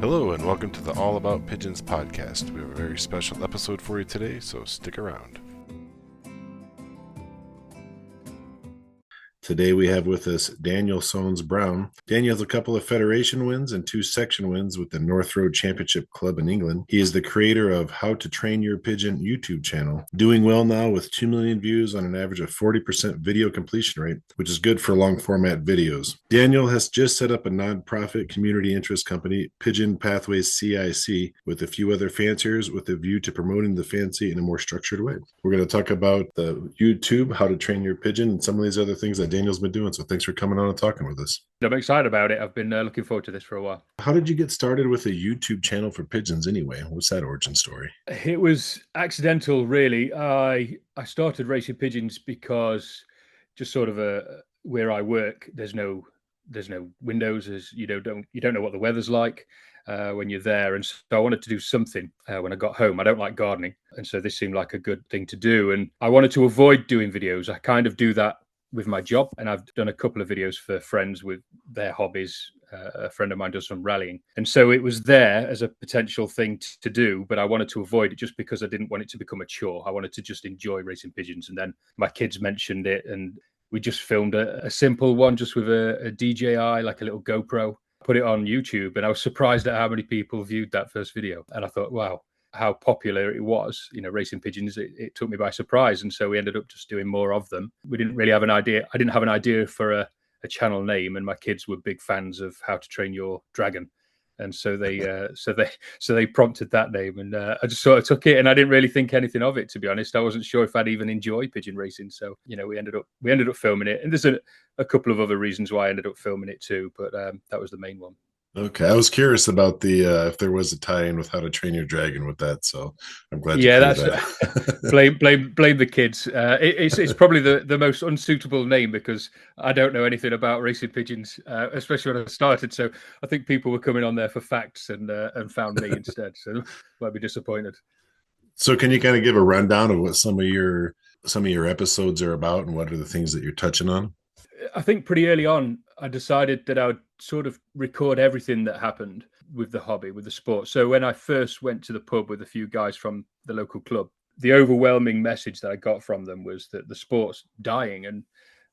Hello and welcome to the All About Pigeons podcast. We have a very special episode for you today, so stick around. Today we have with us Daniel Sones Brown. Daniel has a couple of federation wins and 2 section wins with the North Road Championship Club in England. He is the creator of How to Train Your Pigeon YouTube channel, doing well now with 2 million views on an average of 40% video completion rate, which is good for long format videos. Daniel has just set up a nonprofit community interest company, Pigeon Pathways CIC, with a few other fanciers with a view to promoting the fancy in a more structured way. We're going to talk about the YouTube, How to Train Your Pigeon, and some of these other things that Daniel's been doing. So thanks for coming on and talking with us. I'm excited about it. I've been looking forward to this for a while. How did you get started with a YouTube channel for pigeons anyway? What's that origin story? It was accidental, really. I started racing pigeons because just sort of where I work, there's no windows, as you don't know what the weather's like when you're there, and so I wanted to do something when I got home. I don't like gardening, and so this seemed like a good thing to do. And I wanted to avoid doing videos. I kind of do that with my job, and I've done a couple of videos for friends with their hobbies. A friend of mine does some rallying, and so it was there as a potential thing to do, but I wanted to avoid it just because I didn't want it to become a chore. I wanted to just enjoy racing pigeons. And then my kids mentioned it, and we just filmed a simple one just with a DJI, like a little GoPro, put it on YouTube, and I was surprised at how many people viewed that first video. And I thought, wow, how popular it was, racing pigeons. It took me by surprise. And so we ended up just doing more of them. We didn't really have an idea. I didn't have an idea for a channel name, and my kids were big fans of How to Train Your Dragon. And so they prompted that name, and I just sort of took it, and I didn't really think anything of it, to be honest. I wasn't sure if I'd even enjoy pigeon racing. So, we ended up filming it. And there's a couple of other reasons why I ended up filming it too, but that was the main one. Okay, I was curious about the if there was a tie-in with How to Train Your Dragon with that, so I'm glad you cleared that. blame the kids. It's probably the most unsuitable name because I don't know anything about racing pigeons, especially when I started. So I think people were coming on there for facts and found me instead. So might be disappointed. So can you kind of give a rundown of what some of your episodes are about, and what are the things that you're touching on? I think pretty early on, I decided that I would sort of record everything that happened with the hobby, with the sport. So when I first went to the pub with a few guys from the local club, the overwhelming message that I got from them was that the sport's dying, and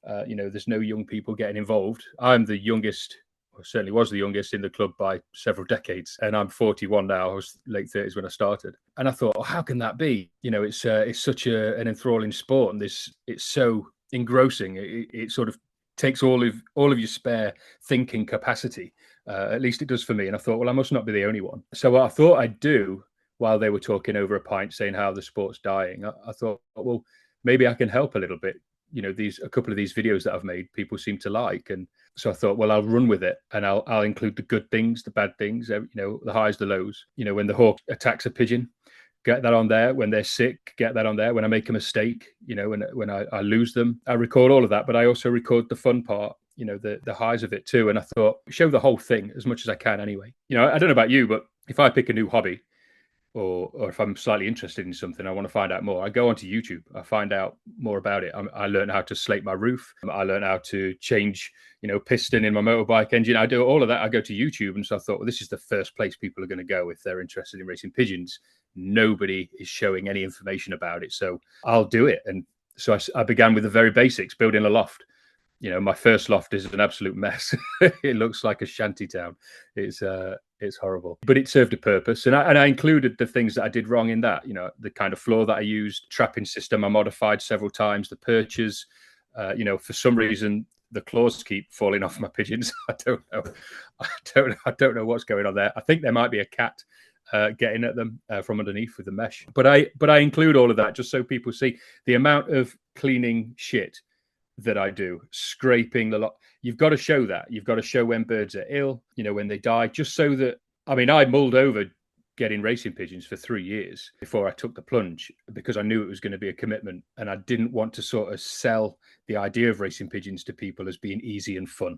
there's no young people getting involved. I'm the youngest, or certainly was the youngest in the club by several decades, and I'm 41 now. I was late 30s when I started, and I thought, oh, how can that be? It's such an enthralling sport, and it's so engrossing. It sort of takes all of your spare thinking capacity. At least it does for me. And I thought, well, I must not be the only one. So what I thought I'd do while they were talking over a pint, saying how the sport's dying, I thought, well, maybe I can help a little bit. A couple of these videos that I've made, people seem to like. And so I thought, well, I'll run with it, and I'll include the good things, the bad things, the highs, the lows. When the hawk attacks a pigeon, get that on there. When they're sick, get that on there. When I make a mistake, when I lose them, I record all of that, but I also record the fun part, the highs of it too. And I thought, show the whole thing as much as I can anyway. I don't know about you, but if I pick a new hobby, or if I'm slightly interested in something, I want to find out more, I go onto YouTube, I find out more about it. I learn how to slate my roof. I learn how to change, piston in my motorbike engine. I do all of that. I go to YouTube. And so I thought, well, this is the first place people are going to go if they're interested in racing pigeons. Nobody is showing any information about it, so I'll do it. And so I began with the very basics, building a loft. My first loft is an absolute mess. It looks like a shanty town. It's horrible, but it served a purpose. And I included the things that I did wrong in that. The kind of floor that I used, trapping system I modified several times, the perches. For some reason the claws keep falling off my pigeons. I don't know what's going on there. I think there might be a cat getting at them from underneath with the mesh. But I include all of that just so people see the amount of cleaning shit that I do, scraping the lot. You've got to show that. You've got to show when birds are ill, when they die, just so that, I mulled over getting racing pigeons for 3 years before I took the plunge, because I knew it was going to be a commitment, and I didn't want to sort of sell the idea of racing pigeons to people as being easy and fun.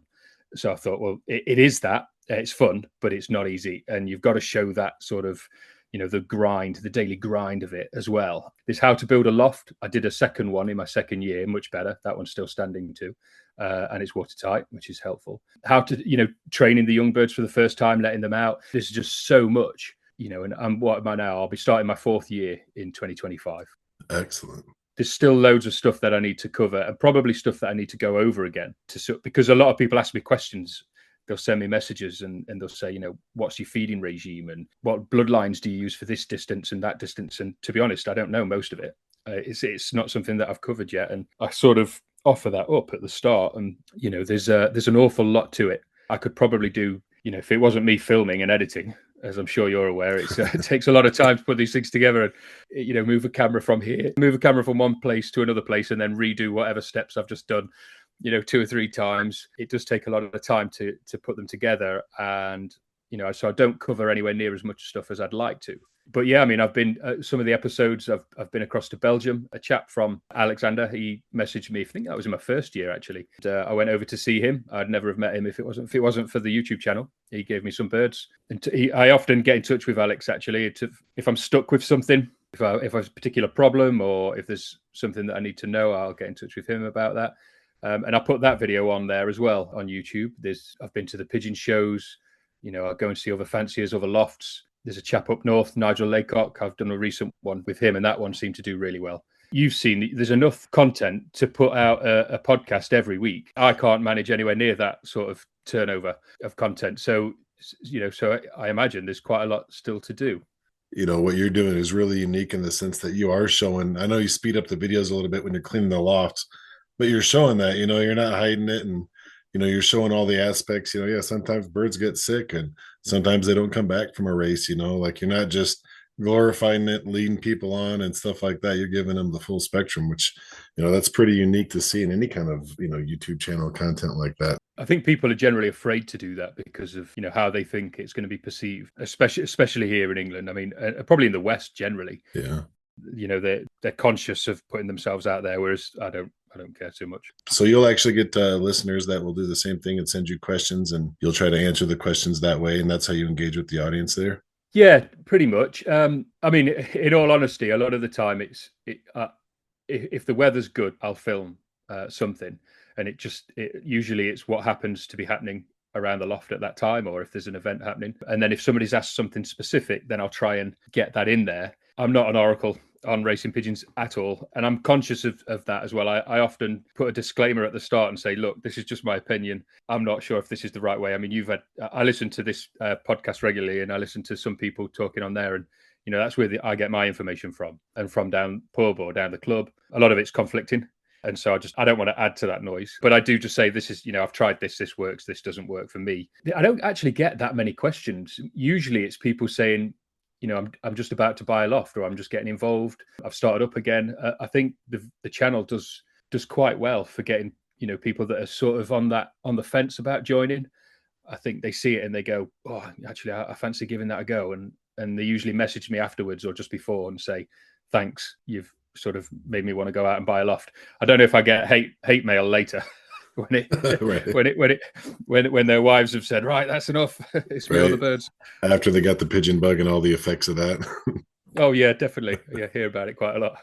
So I thought, well, it is that. It's fun, but it's not easy. And you've got to show that sort of, the grind, the daily grind of it as well. This How to Build a Loft. I did a second one in my second year, much better. That one's still standing too. and it's watertight, which is helpful. How to, training the young birds for the first time, letting them out. There's just so much, and what am I now? I'll be starting my 4th year in 2025. Excellent. There's still loads of stuff that I need to cover, and probably stuff that I need to go over again because a lot of people ask me questions. They'll send me messages and they'll say, what's your feeding regime and what bloodlines do you use for this distance and that distance? And to be honest, I don't know most of it. It's not something that I've covered yet. And I sort of offer that up at the start. And, there's an awful lot to it. I could probably do, if it wasn't me filming and editing, as I'm sure you're aware, it takes a lot of time to put these things together and, move a camera from here, move a camera from one place to another place and then redo whatever steps I've just done, 2 or 3 times. It does take a lot of time to put them together. And, so I don't cover anywhere near as much stuff as I'd like to. But yeah, I mean, I've been some of the episodes I've been across to Belgium. A chap from Alexander, he messaged me. I think that was in my first year actually. And, I went over to see him. I'd never have met him if it wasn't for the YouTube channel. He gave me some birds, and I often get in touch with Alex actually if I'm stuck with something. If I have a particular problem or if there's something that I need to know, I'll get in touch with him about that. And I put that video on there as well on YouTube. I've been to the pigeon shows. I'll go and see other fanciers, other lofts. There's a chap up north, Nigel Laycock. I've done a recent one with him, and that one seemed to do really well. You've seen there's enough content to put out a podcast every week. I can't manage anywhere near that sort of turnover of content. So, so I imagine there's quite a lot still to do. What you're doing is really unique in the sense that you are showing. I know you speed up the videos a little bit when you're cleaning the lofts, but you're showing that, you're not hiding it, and you're showing all the aspects. Sometimes birds get sick and sometimes they don't come back from a race. Like you're not just glorifying it, leading people on and stuff like that. You're giving them the full spectrum, which that's pretty unique to see in any kind of YouTube channel content like that. I think people are generally afraid to do that because of how they think it's going to be perceived, especially here in England. I mean, probably in the West generally. Yeah. They're conscious of putting themselves out there, whereas I don't care too much. So you'll actually get listeners that will do the same thing and send you questions, and you'll try to answer the questions that way, and that's how you engage with the audience there. Yeah, pretty much. I mean, in all honesty, a lot of the time if the weather's good, I'll film something, and usually it's what happens to be happening around the loft at that time, or if there's an event happening. And then if somebody's asked something specific, then I'll try and get that in there. I'm not an oracle on racing pigeons at all, and I'm conscious of that as well. I often put a disclaimer at the start and say, look, this is just my opinion. I'm not sure if this is the right way. I mean, I listen to this podcast regularly, and I listen to some people talking on there, and that's where I get my information from, and from down pub or down the club. A lot of it's conflicting, and so I don't want to add to that noise. But I do just say, this is, I've tried this works, this doesn't work for me. I don't actually get that many questions. Usually it's people saying, I'm just about to buy a loft, or I'm just getting involved. I've started up again. I think the channel does quite well for getting, people that are sort of on the fence about joining. I think they see it and they go, oh, actually, I fancy giving that a go. And they usually message me afterwards or just before and say, thanks, you've sort of made me want to go out and buy a loft. I don't know if I get hate mail later. when their wives have said, right, that's enough. It's me or the birds. After they got the pigeon bug and all the effects of that. Oh yeah, definitely. Yeah, hear about it quite a lot.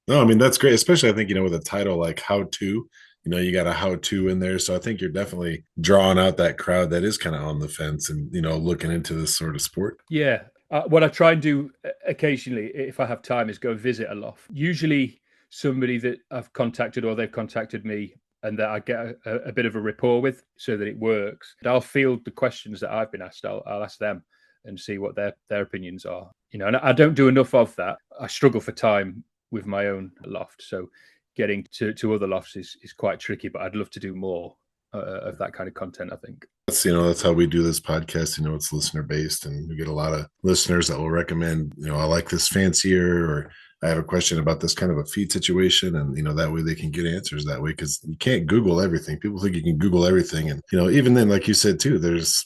No, I mean, that's great, especially I think, with a title like How To, you got a how to in there. So I think you're definitely drawing out that crowd that is kind of on the fence and, looking into this sort of sport. Yeah. What I try and do occasionally, if I have time, is go visit a loft. Usually somebody that I've contacted or they've contacted me and that I get a bit of a rapport with, so that it works. I'll field the questions that I've been asked. I'll ask them and see what their opinions are. And I don't do enough of that. I struggle for time with my own loft. So getting to other lofts is quite tricky, but I'd love to do more of that kind of content, I think. That's how we do this podcast. It's listener based, and we get a lot of listeners that will recommend, I like this fancier, or I have a question about this kind of a feed situation, and that way they can get answers that way, because you can't Google everything. People think you can Google everything, and even then, like you said too, there's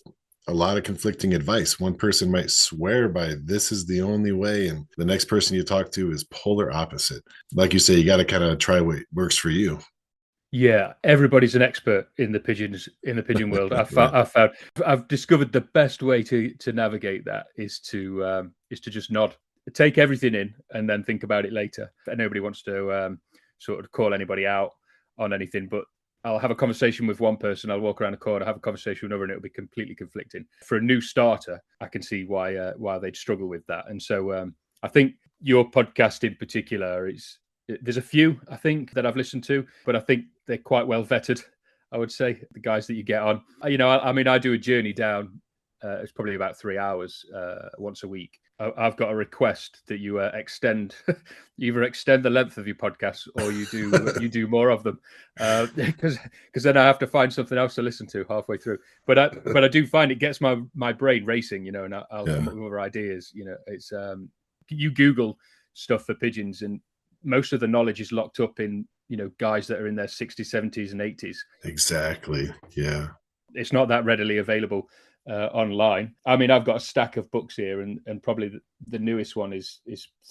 a lot of conflicting advice. One person might swear by this is the only way, and the next person you talk to is polar opposite. Like you say, you got to kind of try what works for you. Yeah, everybody's an expert in the pigeon world. I've discovered the best way to navigate that is to just nod, take everything in, and then think about it later. Nobody wants to sort of call anybody out on anything, but I'll have a conversation with one person, I'll walk around the corner, have a conversation with another, and it'll be completely conflicting. For a new starter, I can see why they'd struggle with that. And so I think your podcast in particular there's a few I think that I've listened to, but I think they're quite well vetted. I would say the guys that you get on. I mean, I do a journey down. It's probably about 3 hours once a week. I've got a request that you either extend the length of your podcasts or you do more of them, because then I have to find something else to listen to halfway through. But I do find it gets my brain racing, and I'll come up with other ideas. It's you Google stuff for pigeons, and most of the knowledge is locked up in guys that are in their 60s, 70s, and 80s. Exactly. Yeah. It's not that readily available online. I mean, I've got a stack of books here, and probably the newest one is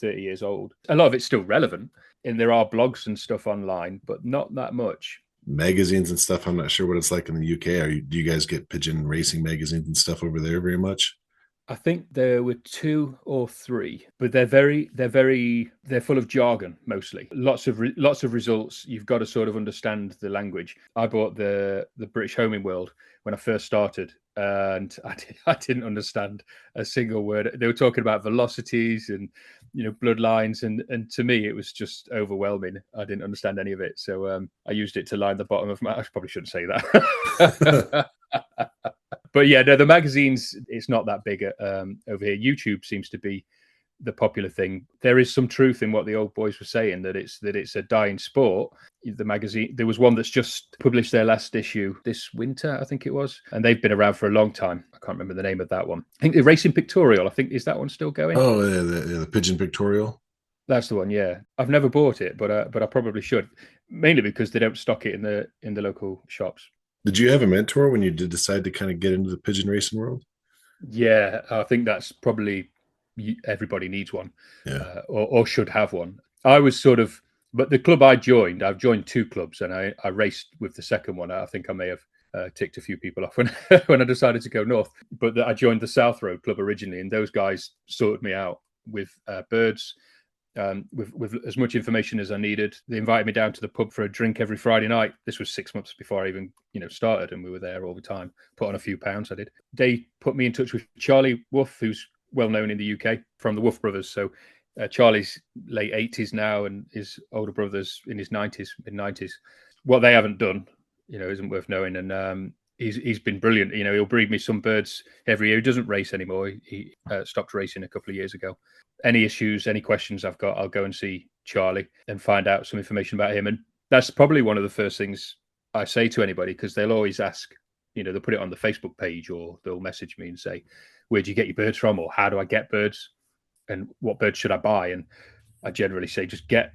30 years old. A lot of it's still relevant, and there are blogs and stuff online, but not that much. Magazines and stuff, I'm not sure what it's like in the UK. Do you guys get pigeon racing magazines and stuff over there very much? I think there were 2 or 3, but they're full of jargon mostly. Lots of results. You've got to sort of understand the language. I bought the British Homing World when I first started, and I didn't understand a single word. They were talking about velocities and bloodlines, and to me it was just overwhelming. I didn't understand any of it, so I used it to line the bottom of my. I probably shouldn't say that. But yeah, no, the magazines, it's not that big over here. YouTube seems to be the popular thing. There is some truth in what the old boys were saying, that it's a dying sport. The magazine, there was one that's just published their last issue this winter, I think it was, and they've been around for a long time. I can't remember the name of that one. I think the Racing Pictorial, I think, is that one still going? Oh, yeah, the Pigeon Pictorial. That's the one, yeah. I've never bought it, but I probably should, mainly because they don't stock it in the local shops. Did you have a mentor when you did decide to kind of get into the pigeon racing world? Yeah, I think that's probably everybody needs one, Yeah. or should have one. I was but the club I've joined 2 clubs, and I raced with the second one. I think I may have ticked a few people off when when I decided to go north. But I joined the South Road Club originally, and those guys sorted me out with birds. With as much information as I needed. They invited me down to the pub for a drink every Friday night. This was 6 months before I even started, and we were there all the time. Put on a few pounds, I did. They put me in touch with Charlie Wolf, who's well known in the UK from the Wolf brothers. So Charlie's late 80s now, and his older brother's in his 90s, mid-90s. What they haven't done, isn't worth knowing. And he's been brilliant. He'll breed me some birds every year. He doesn't race anymore. He stopped racing a couple of years ago. Any issues, any questions I've got, I'll go and see Charlie and find out some information about him. And that's probably one of the first things I say to anybody, because they'll always ask, they'll put it on the Facebook page, or they'll message me and say, where do you get your birds from? Or how do I get birds? And what birds should I buy? And I generally say, just get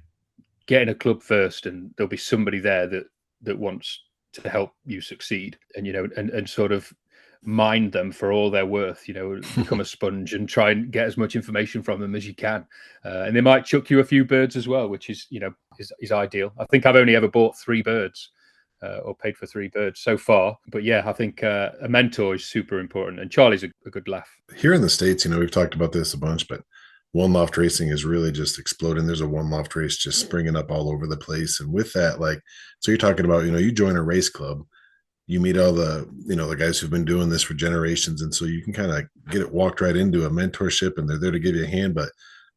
in a club first, and there'll be somebody there that wants to help you succeed, and and sort of mine them for all they're worth. Become a sponge and try and get as much information from them as you can, and they might chuck you a few birds as well, which is is ideal. I think I've only ever bought 3 birds or paid for 3 birds so far, but yeah, I think a mentor is super important, and Charlie's a good laugh. Here in the States, we've talked about this a bunch, but one loft racing is really just exploding. There's a one loft race just springing up all over the place. And with that, so you're talking about, you join a race club, you meet all the, the guys who've been doing this for generations. And so you can kind of get it walked right into a mentorship, and they're there to give you a hand. But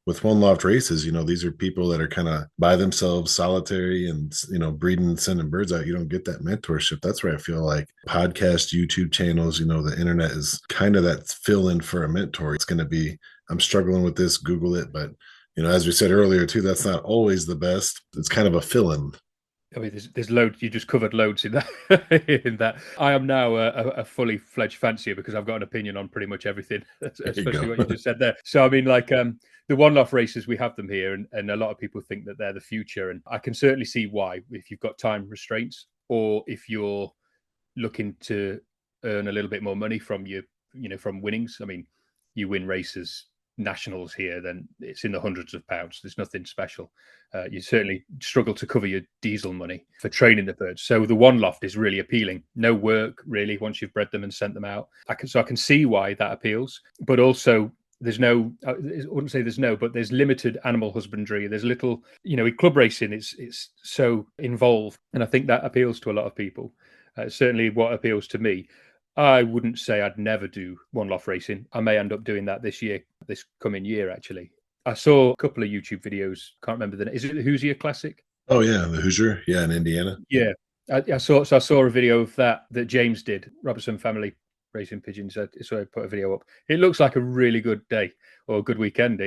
with one loft races, these are people that are kind of by themselves, solitary, and, breeding and sending birds out. You don't get that mentorship. That's where I feel like podcast, YouTube channels, the internet is kind of that fill in for a mentor. It's going to be, I'm struggling with this, Google it. But, as we said earlier too, that's not always the best. It's kind of a fill in. I mean, there's loads. You just covered loads in that. In that, I am now a fully fledged fancier, because I've got an opinion on pretty much everything, especially what you just said there. So I mean, the one loft races, we have them here, and a lot of people think that they're the future, and I can certainly see why, if you've got time restraints, or if you're looking to earn a little bit more money from from winnings. I mean, you win races, nationals here, then it's in the hundreds of pounds. There's nothing special. You certainly struggle to cover your diesel money for training the birds. So the one loft is really appealing. No work really once you've bred them and sent them out. I can see why that appeals, but also There's no, I wouldn't say there's no, but there's limited animal husbandry. There's little, in club racing, it's so involved. And I think that appeals to a lot of people. Certainly what appeals to me. I wouldn't say I'd never do one loft racing. I may end up doing that this coming year, actually. I saw a couple of YouTube videos. Can't remember the name. Is it the Hoosier Classic? Oh yeah, the Hoosier, yeah, in Indiana. Yeah. I saw a video of that James did, Robertson family racing pigeons. So I put a video up. It looks like a really good day or a good weekend.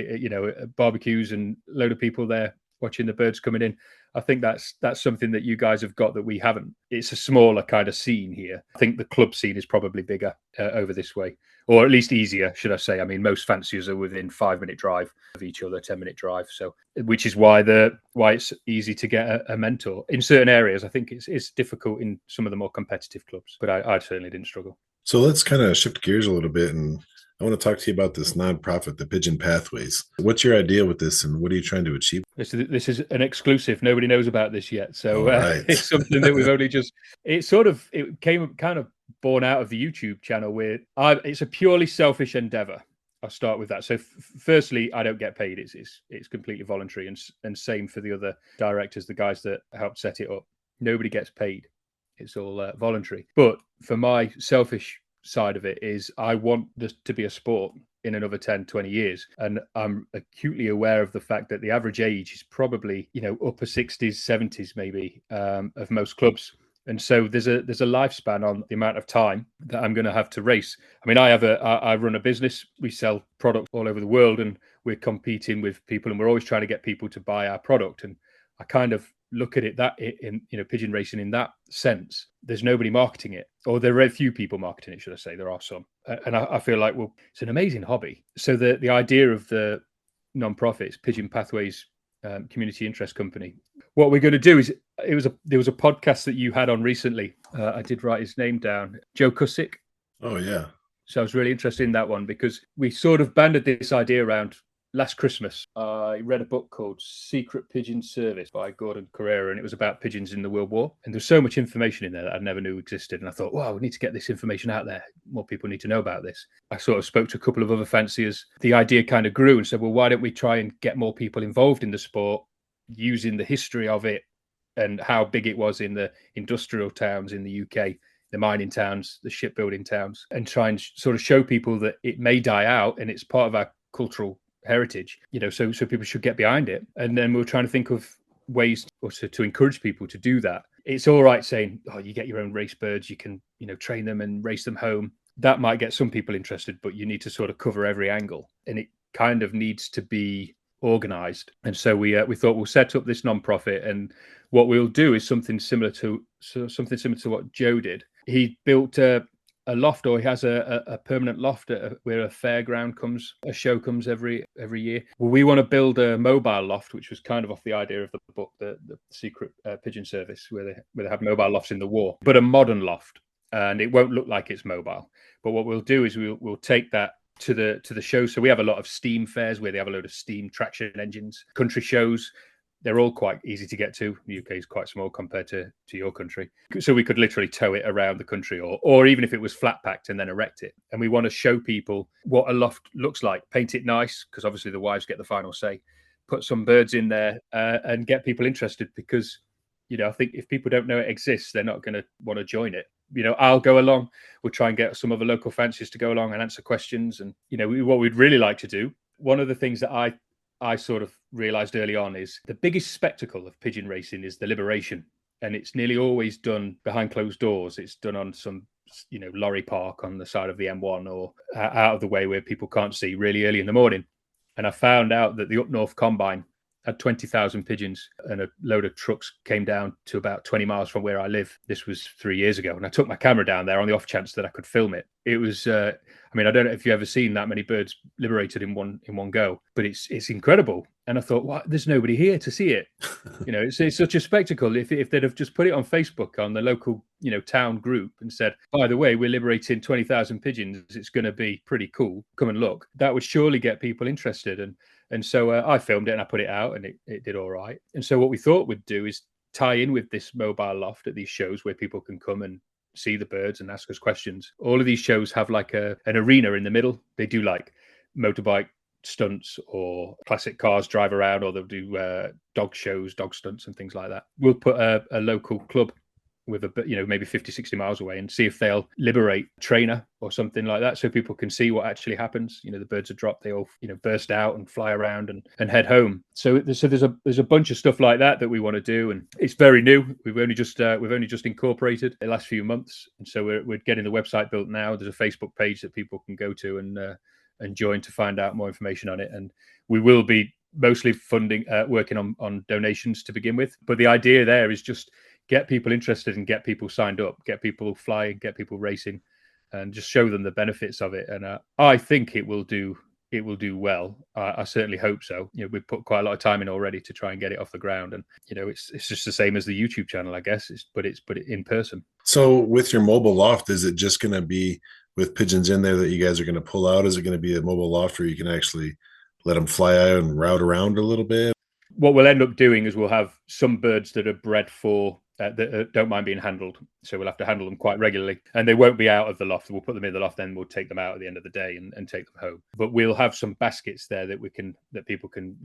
Barbecues and a load of people there watching the birds coming in. I think that's something that you guys have got that we haven't. It's a smaller kind of scene here. I think the club scene is probably bigger over this way, or at least easier, should I say. I mean, most fanciers are within 5-minute drive of each other, 10-minute drive. So, which is why it's easy to get a mentor in certain areas. I think it's difficult in some of the more competitive clubs, but I certainly didn't struggle. So let's kind of shift gears a little bit, and I want to talk to you about this nonprofit, the Pigeon Pathways. What's your idea with this, and what are you trying to achieve? This is an exclusive. Nobody knows about this yet, so Right. it's something that we've only just. It came kind of born out of the YouTube channel where it's a purely selfish endeavor. I'll start with that. So, firstly, I don't get paid. It's completely voluntary, and same for the other directors, the guys that helped set it up. Nobody gets paid. It's all voluntary. But for my selfish side of it is I want this to be a sport in another 10, 20 years. And I'm acutely aware of the fact that the average age is probably, upper 60s, 70s maybe of most clubs. And so there's a lifespan on the amount of time that I'm going to have to race. I mean, I run a business. We sell products all over the world, and we're competing with people, and we're always trying to get people to buy our product. And I kind of look at it that in pigeon racing in that sense. There's nobody marketing it, or there are very few people marketing it, should I say. There are some, and I feel like, well, it's an amazing hobby. So the idea of the non-profits, Pigeon Pathways community interest company, what we're going to do is there was a podcast that you had on recently. I did write his name down, Joe Cusick. Oh yeah. So I was really interested in that one because we sort of banded this idea around last Christmas. I read a book called Secret Pigeon Service by Gordon Carrera, and it was about pigeons in the World War. And there's so much information in there that I never knew existed. And I thought, wow, we need to get this information out there. More people need to know about this. I sort of spoke to a couple of other fanciers. The idea kind of grew and said, well, why don't we try and get more people involved in the sport using the history of it and how big it was in the industrial towns in the UK, the mining towns, the shipbuilding towns, and try and sort of show people that it may die out and it's part of our cultural heritage, so people should get behind it. And then we're trying to think of ways to encourage people to do that. It's all right saying, oh, you get your own race birds, you can, train them and race them home. That might get some people interested, but you need to sort of cover every angle, and it kind of needs to be organized. And so we thought we'll set up this non-profit, and what we'll do is something similar to what Joe did. He built a loft, or he has a permanent loft where a fairground a show comes every year. Well, we want to build a mobile loft, which was kind of off the idea of the book, the Secret Pigeon Service, where they have mobile lofts in the war, but a modern loft, and it won't look like it's mobile. But what we'll do is we'll take that to the show. So we have a lot of steam fairs where they have a load of steam traction engines, country shows. They're all quite easy to get to. The UK is quite small compared to your country. So we could literally tow it around the country, or even if it was flat packed and then erect it. And we want to show people what a loft looks like, paint it nice, because obviously the wives get the final say, put some birds in there and get people interested, because, I think if people don't know it exists, they're not going to want to join it. I'll go along. We'll try and get some other local fanciers to go along and answer questions. And, what we'd really like to do, one of the things that I sort of realized early on is the biggest spectacle of pigeon racing is the liberation. And it's nearly always done behind closed doors. It's done on some, lorry park on the side of the M1 or out of the way where people can't see, really early in the morning. And I found out that the Up North Combine had 20,000 pigeons, and a load of trucks came down to about 20 miles from where I live. This was 3 years ago. And I took my camera down there on the off chance that I could film it. It was, I don't know if you've ever seen that many birds liberated in one go, but it's incredible. And I thought, well, there's nobody here to see it. It's such a spectacle. If they'd have just put it on Facebook on the local, town group and said, by the way, we're liberating 20,000 pigeons, it's going to be pretty cool, come and look, that would surely get people interested. And so I filmed it and I put it out, and it did all right. And so what we thought we'd do is tie in with this mobile loft at these shows where people can come and see the birds and ask us questions. All of these shows have like an arena in the middle. They do like motorbike stunts or classic cars drive around, or they'll do dog shows, dog stunts and things like that. We'll put a local club with maybe 50, 60 miles away and see if they'll liberate a trainer or something like that, so people can see what actually happens. The birds are dropped, they all burst out and fly around and head home. So there's a bunch of stuff like that we want to do, and it's very new. We've only just incorporated the last few months, and so we're getting the website built now. There's a Facebook page that people can go to and join to find out more information on it, and we will be mostly working on donations to begin with. But the idea there is just get people interested and get people signed up, get people flying, get people racing, and just show them the benefits of it. And I think it will do well. I certainly hope so. We've put quite a lot of time in already to try and get it off the ground, and it's just the same as the YouTube channel, I guess. But it's in person. So with your mobile loft, is it just going to be with pigeons in there that you guys are going to pull out? Is it going to be a mobile loft where you can actually let them fly out and route around a little bit? What we'll end up doing is we'll have some birds that are bred for that don't mind being handled. So we'll have to handle them quite regularly, and they won't be out of the loft. We'll put them in the loft, then we'll take them out at the end of the day and take them home. But we'll have some baskets there that people can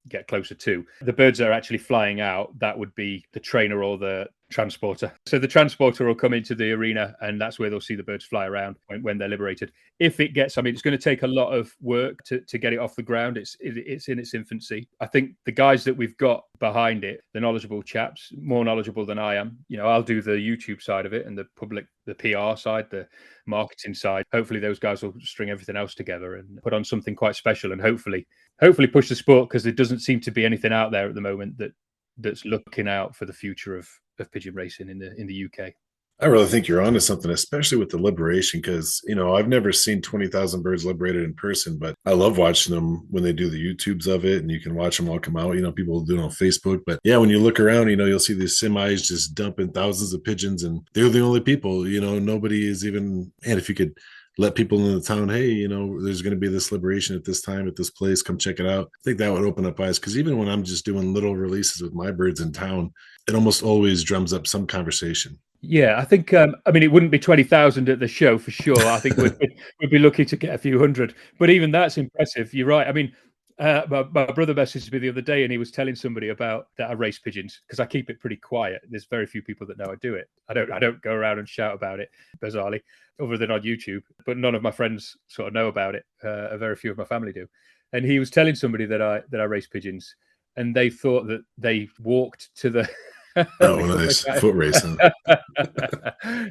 get closer to. The birds that are actually flying out, that would be the trainer or the transporter. So the transporter will come into the arena, and that's where they'll see the birds fly around when they're liberated. If it gets, it's going to take a lot of work to get it off the ground. It's in its infancy. I think the guys that we've got behind it, the knowledgeable chaps, more knowledgeable than I am. I'll do the YouTube side of it and the PR side, the marketing side. Hopefully those guys will string everything else together and put on something quite special, and hopefully push the sport, because there doesn't seem to be anything out there at the moment that's looking out for the future of pigeon racing in the UK. I really think you're onto something, especially with the liberation, because, I've never seen 20,000 birds liberated in person, but I love watching them when they do the YouTubes of it, and you can watch them all come out. People do it on Facebook. But yeah, when you look around, you'll see these semis just dumping thousands of pigeons, and they're the only people. Nobody is even, and if you could let people in the town, hey, there's going to be this liberation at this time at this place, come check it out. I think that would open up eyes, because even when I'm just doing little releases with my birds in town, it almost always drums up some conversation. Yeah, I think, it wouldn't be 20,000 at the show for sure. I think we'd be lucky to get a few hundred, but even that's impressive. You're right. My brother messaged me the other day, and he was telling somebody about that I race pigeons, because I keep it pretty quiet. There's very few people that know I do it. I don't go around and shout about it, bizarrely, other than on YouTube. But none of my friends sort of know about it. Very few of my family do. And he was telling somebody that I race pigeons, and they thought that they walked to the. Oh, nice foot racing.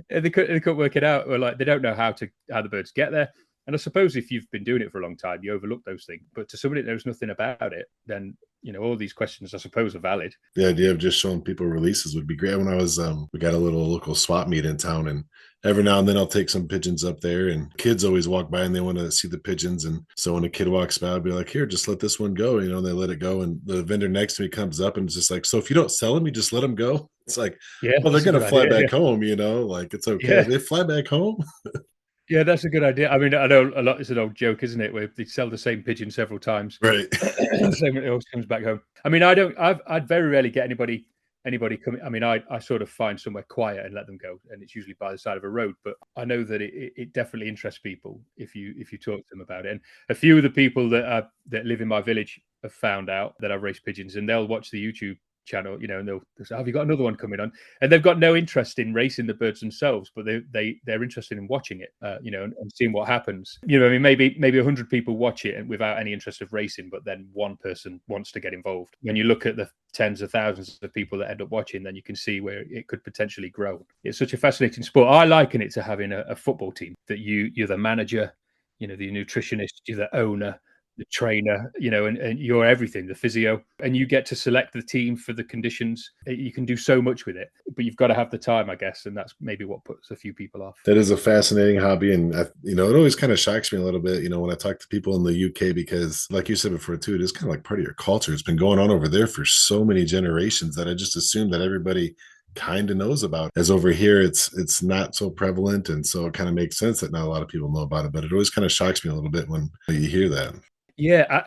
They couldn't work it out, or they don't know how the birds get there. And I suppose if you've been doing it for a long time, you overlook those things. But to somebody that knows nothing about it, then all these questions, I suppose, are valid. The idea of just showing people releases would be great. When I was, we got a little local swap meet in town, and every now and then I'll take some pigeons up there, and kids always walk by and they want to see the pigeons. And so when a kid walks by, I'll be like, here, just let this one go. And they let it go. And the vendor next to me comes up and it's just like, so if you don't sell them, you just let them go. It's like, yeah, well, they're going to fly back home, it's okay. Yeah. They fly back home. Yeah, that's a good idea. I know a lot. It's an old joke, isn't it, where they sell the same pigeon several times, right? Same, it always comes back home. I'd very rarely get anybody coming. I sort of find somewhere quiet and let them go, and it's usually by the side of a road. But I know that it definitely interests people if you talk to them about it. And a few of the people that live in my village have found out that I've raced pigeons, and they'll watch the YouTube channel, and they'll say, have you got another one coming on? And they've got no interest in racing the birds themselves, but they're interested in watching it, and seeing what happens. Maybe 100 people watch it and without any interest of racing, but then one person wants to get involved. When you look at the tens of thousands of people that end up watching, then you can see where it could potentially grow. It's such a fascinating sport. I liken it to having a football team, that you're the manager, the nutritionist, you're the owner, the trainer, and you're everything, the physio, and you get to select the team for the conditions. You can do so much with it, but you've got to have the time, I guess, and that's maybe what puts a few people off. That is a fascinating hobby, and it always kind of shocks me a little bit, when I talk to people in the UK, because, like you said before too, it is kind of like part of your culture. It's been going on over there for so many generations that I just assume that everybody kind of knows about. As over here, it's not so prevalent, and so it kind of makes sense that not a lot of people know about it. But it always kind of shocks me a little bit when you hear that. Yeah,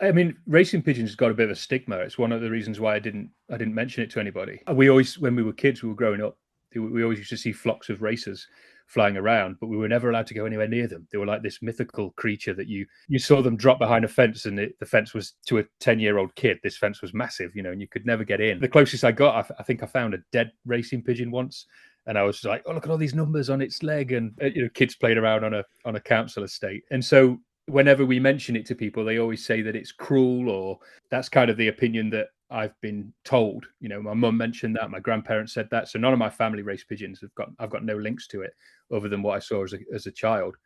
racing pigeons has got a bit of a stigma. It's one of the reasons why I didn't mention it to anybody. We always, when we were kids, we were growing up, we always used to see flocks of racers flying around, but we were never allowed to go anywhere near them. They were like this mythical creature that you saw them drop behind a fence, and the fence was, to a 10-year-old kid, this fence was massive, and you could never get in. The closest I got, I think I found a dead racing pigeon once, and I was like, oh, look at all these numbers on its leg, and kids playing around on a council estate. And so whenever we mention it to people, they always say that it's cruel, or that's kind of the opinion that I've been told. My mum mentioned that, my grandparents said that. So none of my family race pigeons I've got no links to it other than what I saw as a child.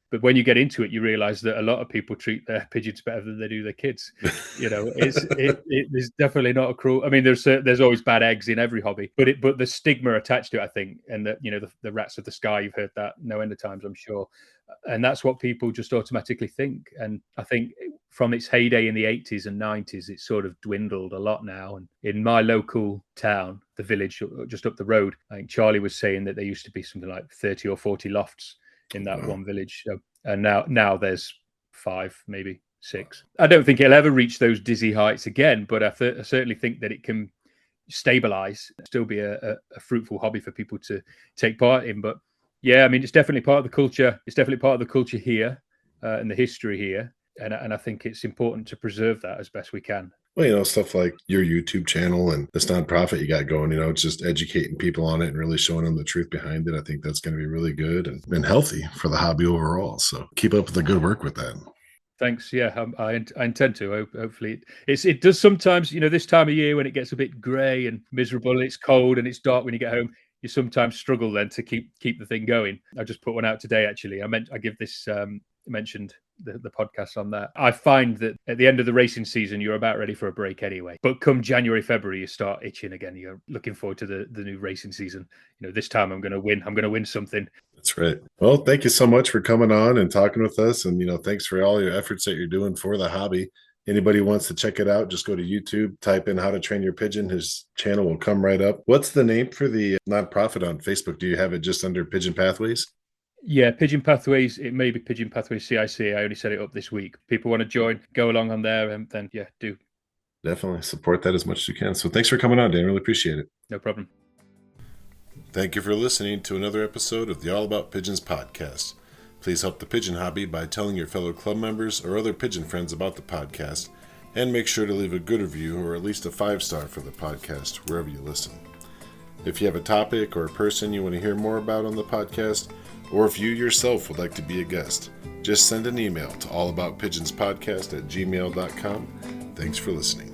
But when you get into it, you realize that a lot of people treat their pigeons better than they do their kids. It's definitely not a cruel. I mean, there's always bad eggs in every hobby, but the stigma attached to it, I think, and that the rats of the sky, you've heard that no end of times, I'm sure, and that's what people just automatically think. And I think from its heyday in the 80s and 90s, it's sort of dwindled a lot now. And in my local town, the village just up the road, I think Charlie was saying that there used to be something like 30 or 40 lofts in that one village, and now there's 5, maybe 6. I don't think it'll ever reach those dizzy heights again, but I certainly think that it can stabilize, still be a fruitful hobby for people to take part in. But yeah, I mean, it's definitely part of the culture. It's definitely part of the culture here, and the history here, and I think it's important to preserve that as best we can. Well, stuff like your YouTube channel and this nonprofit you got going, it's just educating people on it and really showing them the truth behind it. I think that's going to be really good and healthy for the hobby overall. So keep up with the good work with that. Thanks. Yeah, I intend to. Hopefully, it does sometimes. This time of year when it gets a bit grey and miserable, it's cold and it's dark when you get home, you sometimes struggle then to keep the thing going. I just put one out today, actually. I give this mentioned the podcast on that. I find that at the end of the racing season, you're about ready for a break anyway. But come January, February, you start itching again. You're looking forward to the new racing season. This time I'm going to win. I'm going to win something. That's right. Well, thank you so much for coming on and talking with us. And, thanks for all your efforts that you're doing for the hobby. Anybody wants to check it out, just go to YouTube, type in How to Train Your Pigeon. His channel will come right up. What's the name for the nonprofit on Facebook? Do you have it just under Pigeon Pathways? Yeah, Pigeon Pathways. It may be Pigeon Pathways CIC. I only set it up this week. People want to join, go along on there, and then, yeah, do. Definitely support that as much as you can. So thanks for coming on, Dan. Really appreciate it. No problem. Thank you for listening to another episode of the All About Pigeons podcast. Please help the pigeon hobby by telling your fellow club members or other pigeon friends about the podcast, and make sure to leave a good review or at least a 5-star for the podcast wherever you listen. If you have a topic or a person you want to hear more about on the podcast, or if you yourself would like to be a guest, just send an email to allaboutpigeonspodcast@gmail.com. Thanks for listening.